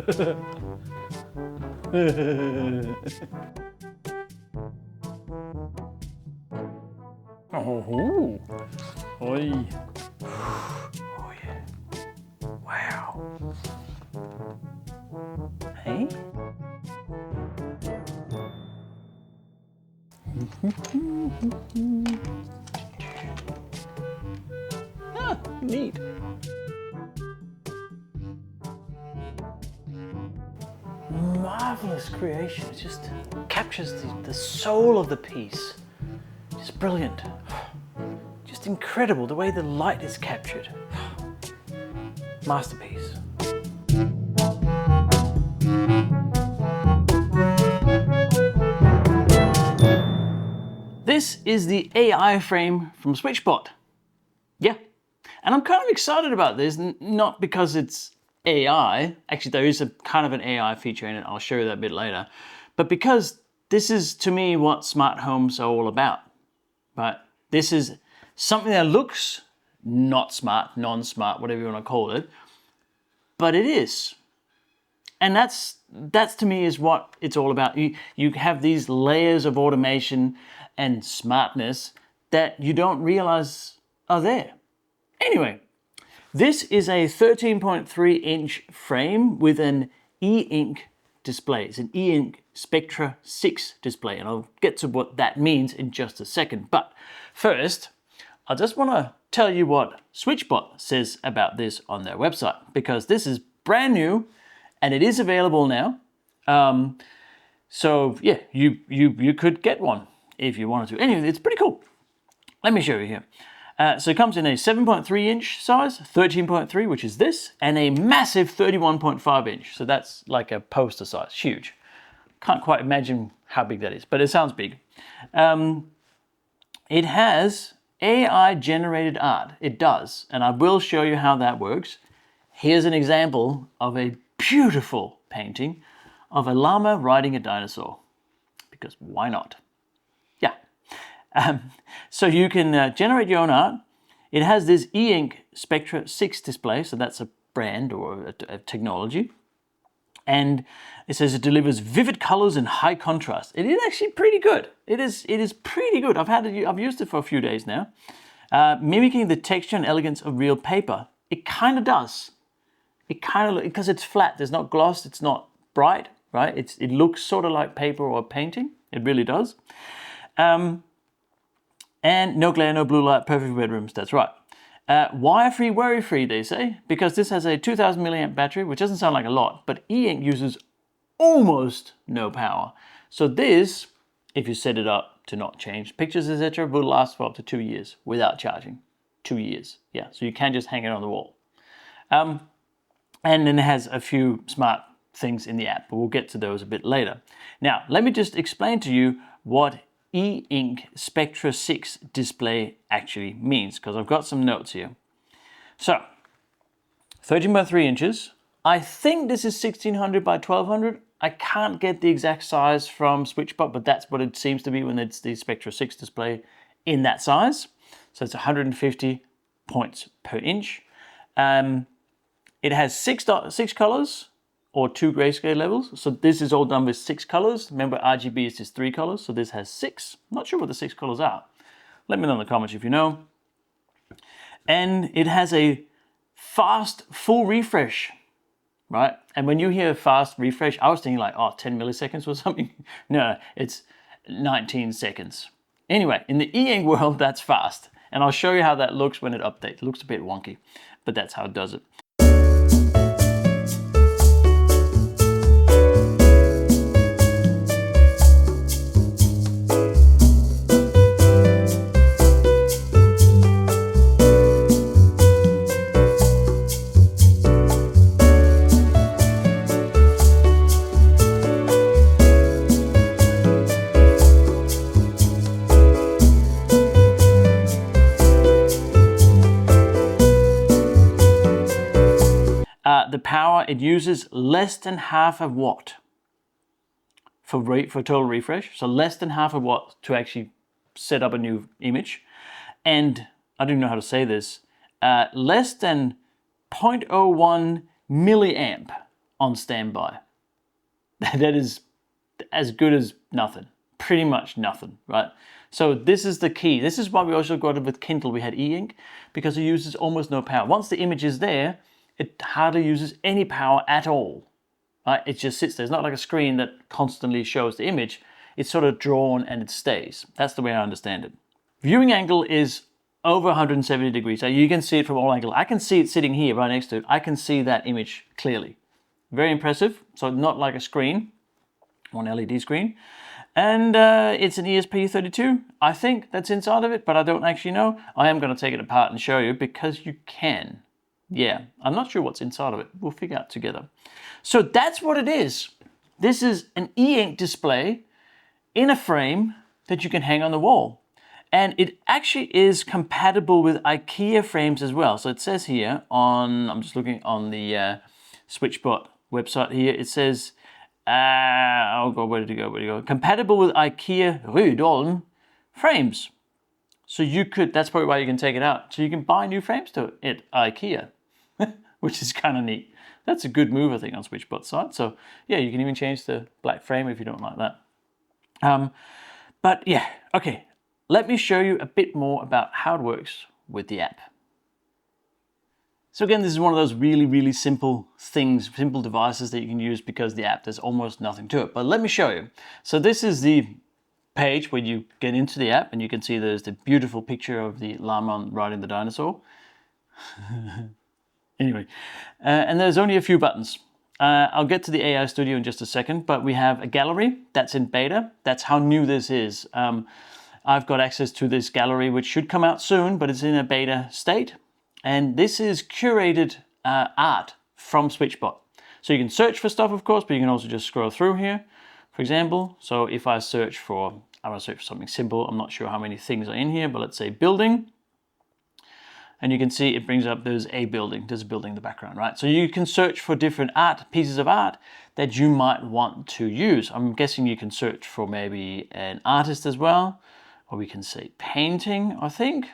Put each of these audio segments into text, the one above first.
Oh, oi. Oh yeah. Wow. Hey? Ah, neat. Marvelous creation. It just captures the soul of the piece. Just brilliant. Just incredible the way the light is captured. Masterpiece. This is the AI frame from SwitchBot. Yeah, and I'm kind of excited about this, not because it's AI, actually there is a kind of an AI feature in it, I'll show you that a bit later, but because this is to me what smart homes are all about, right? This is something that looks not smart, non-smart, whatever you want to call it, but it is. And that's to me is what it's all about. You have these layers of automation and smartness that you don't realize are there. Anyway, this is a 13.3 inch frame with an e-ink display. It's an e-ink Spectra 6 display, and I'll get to what that means in just a second. But first, I just want to tell you what SwitchBot says about this on their website, because this is brand new and it is available now. So yeah, you could get one if you wanted to. Anyway, it's pretty cool. Let me show you here. So it comes in a 7.3 inch size, 13.3, which is this, and a massive 31.5 inch. So that's like a poster size, huge. Can't quite imagine how big that is, but it sounds big. It has AI generated art. It does, and I will show you how that works. Here's an example of a beautiful painting of a llama riding a dinosaur, because why not? Yeah. So you can generate your own art. It has this e-ink Spectra 6 display, so that's a brand or a technology. And it says it delivers vivid colors and high contrast. It is actually pretty good. It is pretty good. I've used it for a few days now. Mimicking the texture and elegance of real paper. It kind of does. It kind of, because it's flat, there's not gloss, it's not bright, right? It looks sort of like paper or a painting. It really does. And no glare, no blue light, perfect for bedrooms, that's right. Wire-free, worry-free, they say, because this has a 2000 milliamp battery, which doesn't sound like a lot, but e-ink uses almost no power. So this, if you set it up to not change pictures, etc., will last for up to 2 years without charging. 2 years, yeah. So you can just hang it on the wall. And then it has a few smart things in the app, but we'll get to those a bit later. Now, let me just explain to you what e-ink Spectra 6 display actually means, because I've got some notes here. So, 13.3 inches. I think this is 1600 by 1200. I can't get the exact size from SwitchBot, but that's what it seems to be when it's the Spectra 6 display in that size. So it's 150 points per inch. It has six colors, or 2 grayscale levels. So this is all done with 6 colors. Remember, RGB is just 3 colors, so this has 6. I'm not sure what the 6 colors are. Let me know in the comments if you know. And it has a fast full refresh, right? And when you hear fast refresh, I was thinking like, oh, 10 milliseconds or something. No, it's 19 seconds. Anyway, in the e-ink world, that's fast. And I'll show you how that looks when it updates. It looks a bit wonky, but that's how it does it. The power, it uses less than half a watt for total refresh. So less than half a watt to actually set up a new image. And I don't know how to say this, less than 0.01 milliamp on standby. That is as good as nothing, pretty much nothing, right? So this is the key. This is why we also got it with Kindle. We had e-ink, because it uses almost no power. Once the image is there, it hardly uses any power at all, right? It just sits there. It's not like a screen that constantly shows the image. It's sort of drawn and it stays. That's the way I understand it. Viewing angle is over 170 degrees. So you can see it from all angles. I can see it sitting here right next to it. I can see that image clearly. Very impressive. So not like a screen, one LED screen. And it's an ESP32. I think that's inside of it, but I don't actually know. I am going to take it apart and show you because you can. Yeah, I'm not sure what's inside of it. We'll figure out together. So that's what it is. This is an e-ink display in a frame that you can hang on the wall. And it actually is compatible with IKEA frames as well. So it says here on, I'm just looking on the SwitchBot website here, it says, oh God, where did it go? Compatible with IKEA Rudolm frames. So you could, that's probably why you can take it out. So you can buy new frames to it at IKEA, which is kind of neat. That's a good move, I think, on SwitchBot's side. So yeah, you can even change the black frame if you don't like that. But yeah, okay. Let me show you a bit more about how it works with the app. So again, this is one of those really, really simple things, simple devices that you can use because the app, there's almost nothing to it. But let me show you. So this is the page where you get into the app and you can see there's the beautiful picture of the llama riding the dinosaur. Anyway, and there's only a few buttons. I'll get to the AI Studio in just a second, but we have a gallery that's in beta. That's how new this is. I've got access to this gallery, which should come out soon, but it's in a beta state. And this is curated art from SwitchBot. So you can search for stuff, of course, but you can also just scroll through here, for example. So if I search for, I want to search for something simple. I'm not sure how many things are in here, but let's say building. And you can see it brings up, there's a building in the background, right? So you can search for different art, pieces of art that you might want to use. I'm guessing you can search for maybe an artist as well, or we can say painting, I think.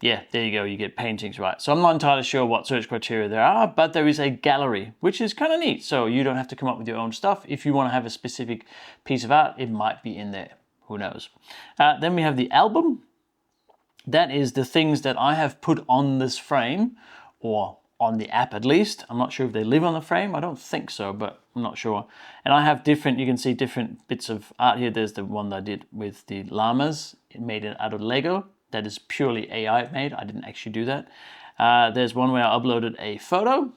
Yeah, there you go, you get paintings, right? So I'm not entirely sure what search criteria there are, but there is a gallery, which is kind of neat. So you don't have to come up with your own stuff. If you want to have a specific piece of art, it might be in there, who knows? Then we have the album. That is the things that I have put on this frame, or on the app at least. I'm not sure if they live on the frame. I don't think so, but I'm not sure. And I have different, you can see different bits of art here. There's the one that I did with the llamas. It made it out of Lego. That is purely AI made. I didn't actually do that. There's one where I uploaded a photo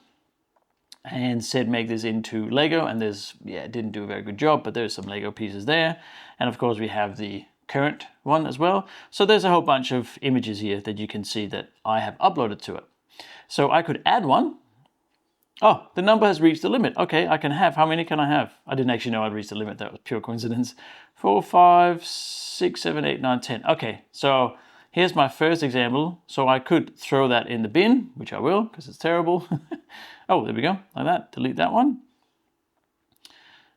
and said make this into Lego. And there's, yeah, it didn't do a very good job, but there's some Lego pieces there. And of course we have the current one as well. So there's a whole bunch of images here that you can see that I have uploaded to it. So I could add one. Oh, the number has reached the limit. Okay, I can have, how many can I have? I didn't actually know I'd reached the limit. That was pure coincidence. 4, 5, 6, 7, 8, 9, 10. Okay, so here's my first example. So I could throw that in the bin, which I will, because it's terrible. Oh, there we go, like that. Delete that one.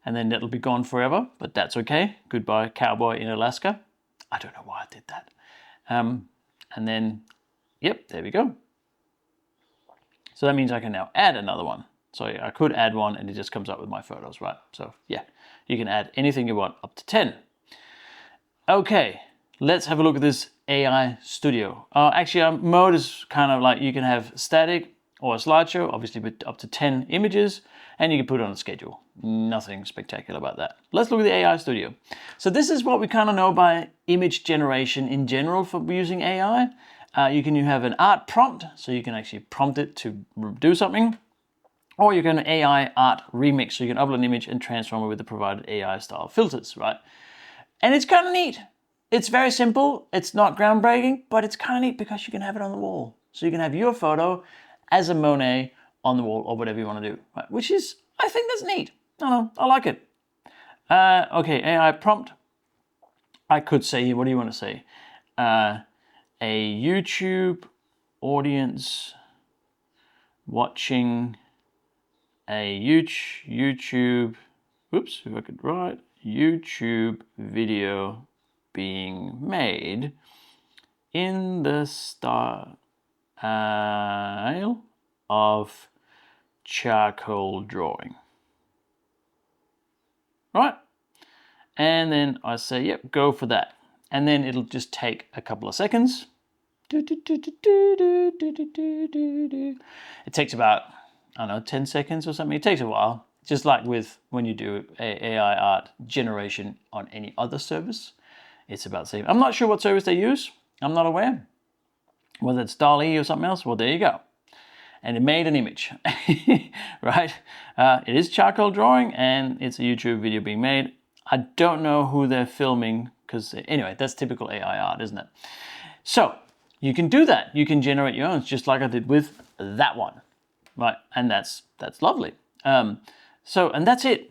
And then that'll be gone forever, but that's okay. Goodbye, cowboy in Alaska. I don't know why I did that. And then, yep, there we go. So that means I can now add another one. So I could add one and it just comes up with my photos, right? So yeah, you can add anything you want up to 10. Okay, let's have a look at this AI Studio. Actually, mode is kind of like you can have static or a slideshow, obviously with up to 10 images, and you can put it on a schedule. Nothing spectacular about that. Let's look at the AI Studio. So this is what we kind of know by image generation in general for using AI. You can have an art prompt, so you can actually prompt it to do something, or you can AI art remix, so you can upload an image and transform it with the provided AI style filters, right? And it's kind of neat. It's very simple. It's not groundbreaking, but it's kind of neat because you can have it on the wall. So you can have your photo as a Monet on the wall or whatever you want to do, right? Which is, I think that's neat. I like it. Okay, AI prompt. I could say, what do you want to say? A YouTube audience watching a YouTube, oops, if I could write, YouTube video being made in the style of charcoal drawing. Right? And then I say, yep, go for that. And then it'll just take a couple of seconds. It takes about, I don't know, 10 seconds or something. It takes a while. Just like with when you do AI art generation on any other service, it's about the same. I'm not sure what service they use. I'm not aware. Whether it's DALL-E or something else, well, there you go. And it made an image, right? It is charcoal drawing and it's a YouTube video being made. I don't know who they're filming because anyway, that's typical AI art, isn't it? So you can do that. You can generate your own just like I did with that one, right? And that's lovely. And that's it.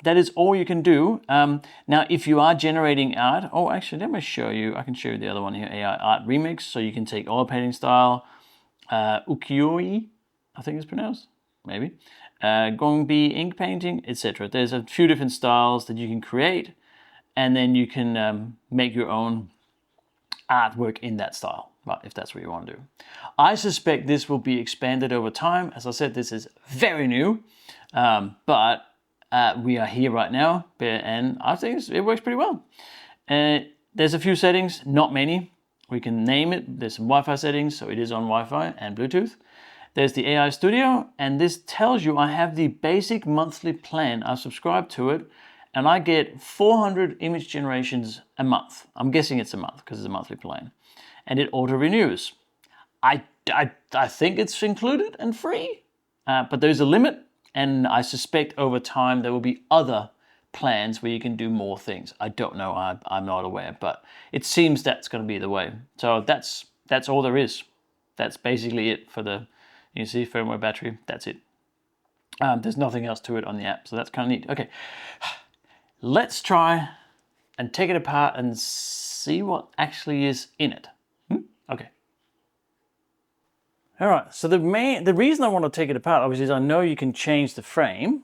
That is all you can do. Now, if you are generating art, oh, actually, let me show you. I can show you the other one here, AI Art Remix. So you can take oil painting style, ukiyo-e, I think it's pronounced, maybe, gongbi ink painting, etc. There's a few different styles that you can create, and then you can make your own artwork in that style, right, if that's what you want to do. I suspect this will be expanded over time. As I said, this is very new, but we are here right now, and I think it works pretty well. There's a few settings, not many. We can name it. There's some Wi-Fi settings, so it is on Wi-Fi and Bluetooth. There's the AI Studio, and this tells you I have the basic monthly plan. I subscribe to it, and I get 400 image generations a month. I'm guessing it's a month because it's a monthly plan. And it auto-renews. I think it's included and free, but there's a limit, and I suspect over time there will be other plans where you can do more things. I don't know, I'm not aware, but it seems that's going to be the way. So that's all there is. That's basically it for the, you see, firmware battery, that's it. There's nothing else to it on the app, so that's kind of neat. Okay, let's try and take it apart and see what actually is in it. Okay. All right, so the reason I want to take it apart, obviously, is I know you can change the frame,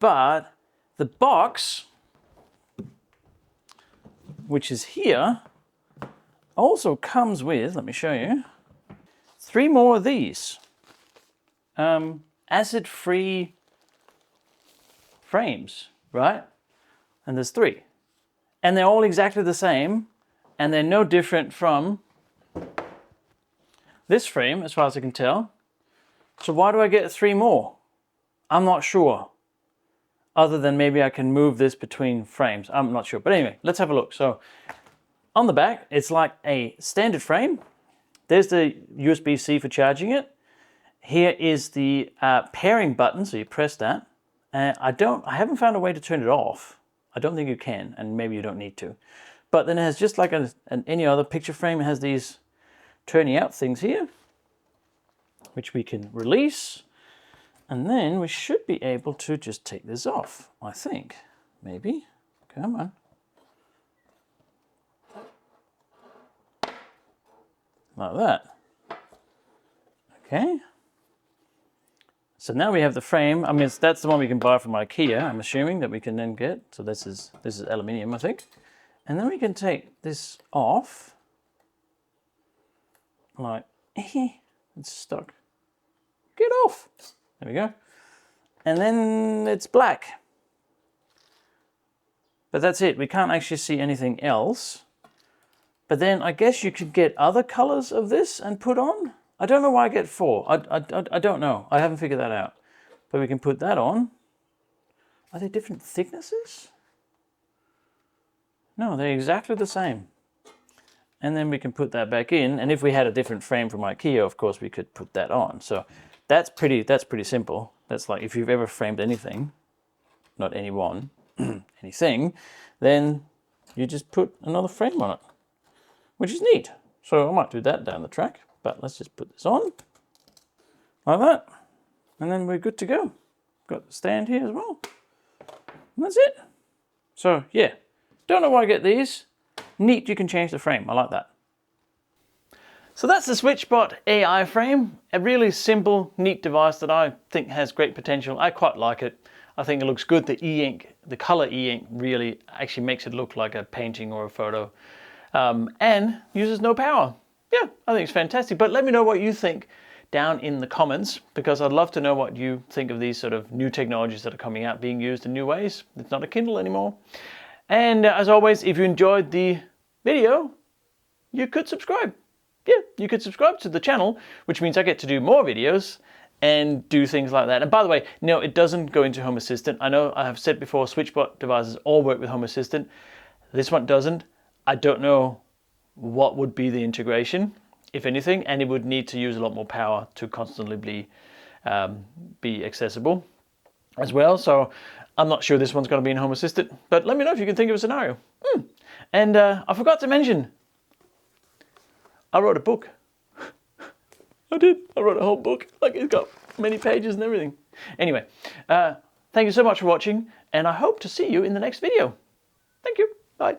but the box, which is here, also comes with, let me show you, 3 more of these acid-free frames, right? And there's 3. And they're all exactly the same, and they're no different from this frame, as far as I can tell. So why do I get 3 more? I'm not sure. Other than maybe I can move this between frames. I'm not sure. But anyway, let's have a look. So on the back, it's like a standard frame. There's the USB-C for charging it. Here is the pairing button, so you press that. I haven't found a way to turn it off. I don't think you can, and maybe you don't need to. But then it has just like any other picture frame, it has these turning out things here, which we can release. And then we should be able to just take this off, I think. Maybe. Come on. Like that. Okay. So now we have the frame. I mean, that's the one we can buy from IKEA, I'm assuming, that we can then get. So this is aluminium, I think. And then we can take this off. Like, it's stuck. Get off. There we go. And then it's black. But that's it. We can't actually see anything else. But then I guess you could get other colors of this and put on. I don't know why I get 4. I don't know. I haven't figured that out. But we can put that on. Are they different thicknesses? No, they're exactly the same. And then we can put that back in. And if we had a different frame from IKEA, of course, we could put that on. So that's pretty simple. That's like if you've ever framed anything, not anyone, anything, then you just put another frame on it, which is neat. So I might do that down the track, but let's just put this on like that. And then we're good to go. Got the stand here as well. And that's it. So yeah, don't know why I get these. Neat, you can change the frame. I like that. So that's the SwitchBot AI frame, a really simple, neat device that I think has great potential. I quite like it. I think it looks good. The e-ink, the color e-ink really actually makes it look like a painting or a photo, and uses no power. Yeah, I think it's fantastic. But let me know what you think. down in the comments, because I'd love to know what you think of these sort of new technologies that are coming out, being used in new ways. It's not a Kindle anymore. And as always, if you enjoyed the video, you could subscribe. Yeah, you could subscribe to the channel, which means I get to do more videos and do things like that. And by the way, no, it doesn't go into Home Assistant. I know I have said before, SwitchBot devices all work with Home Assistant. This one doesn't. I don't know what would be the integration, if anything, and it would need to use a lot more power to constantly be accessible as well. So I'm not sure this one's going to be in Home Assistant, but let me know if you can think of a scenario. And I forgot to mention, I wrote a book. I did. I wrote a whole book. Like, it's got many pages and everything. Anyway, thank you so much for watching, and I hope to see you in the next video. Thank you. Bye.